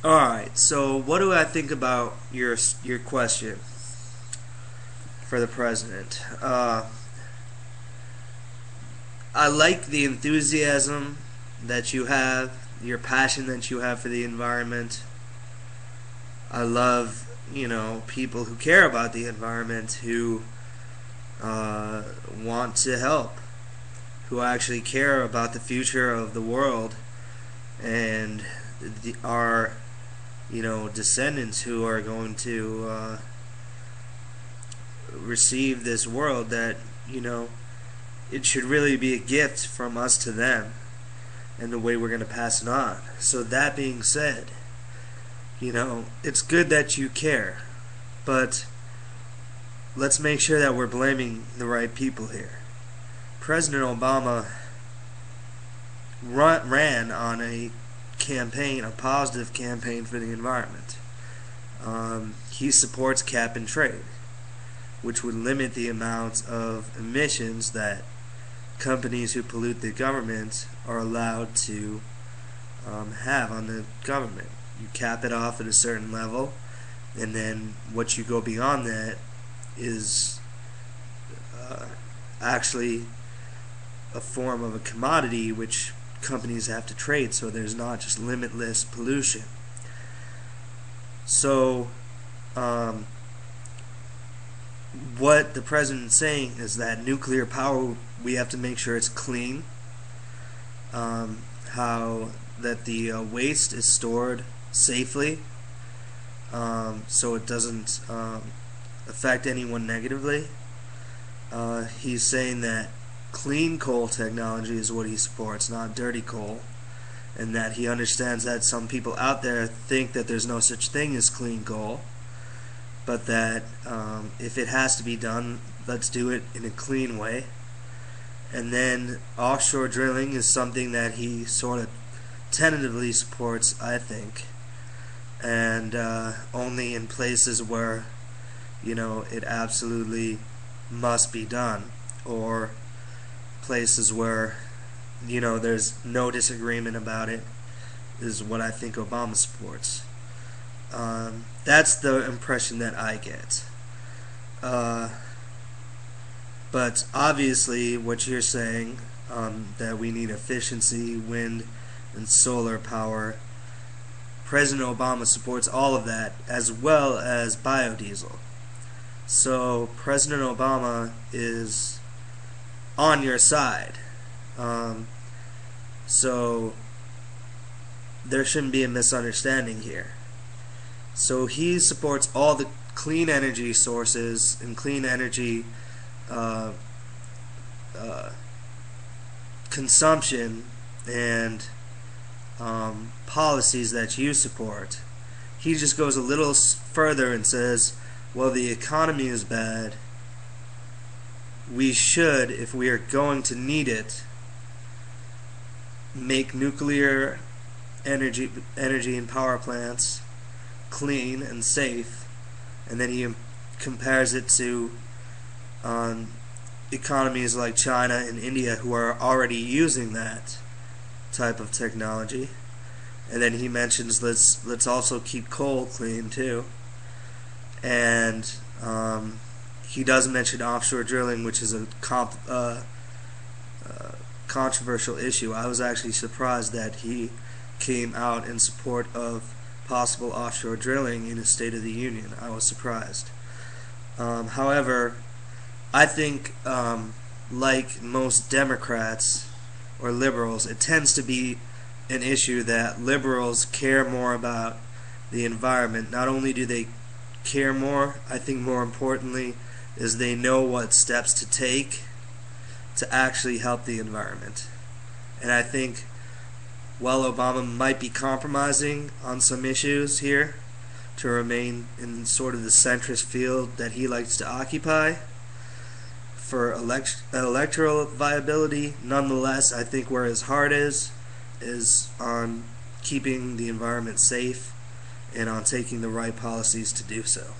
Alright, so what do I think about your question for the president? I like the enthusiasm that you have, your passion that you have for the environment. I love, people who care about the environment, who want to help, who actually care about the future of the world and our descendants who are going to receive this world that it should really be a gift from us to them, and the way we're going to pass it on. So that being said, it's good that you care, but let's make sure that we're blaming the right people here. President Obama ran on a campaign, a positive campaign for the environment. He supports cap and trade, which would limit the amount of emissions that companies who pollute the government are allowed to have on the government. You cap it off at a certain level, and then what you go beyond that is actually a form of a commodity which companies have to trade, so there's not just limitless pollution. So what the president's saying is that nuclear power, we have to make sure it's clean, how that the waste is stored safely, so it doesn't affect anyone negatively. He's saying that clean coal technology is what he supports, not dirty coal, and that he understands that some people out there think that there's no such thing as clean coal, but that if it has to be done, let's do it in a clean way. And then offshore drilling is something that he sort of tentatively supports, I think, and only in places where it absolutely must be done, or places where there's no disagreement about it, is what I think Obama supports. That's the impression that I get. But obviously what you're saying, that we need efficiency, wind and solar power, President Obama supports all of that, as well as biodiesel. So President Obama is on your side. So there shouldn't be a misunderstanding here. So he supports all the clean energy sources and clean energy consumption and policies that you support. He just goes a little further and says, well, the economy is bad. We should, if we are going to need it, make nuclear energy and power plants clean and safe. And then he compares it to economies like China and India, who are already using that type of technology. And then he mentions let's also keep coal clean too. And he does mention offshore drilling, which is a controversial issue. I was actually surprised that he came out in support of possible offshore drilling in his State of the Union. I was surprised. However, I think like most Democrats or liberals, it tends to be an issue that liberals care more about the environment. Not only do they care more, I think more importantly is they know what steps to take to actually help the environment. And I think while Obama might be compromising on some issues here to remain in sort of the centrist field that he likes to occupy for electoral viability, nonetheless I think where his heart is on keeping the environment safe and on taking the right policies to do so.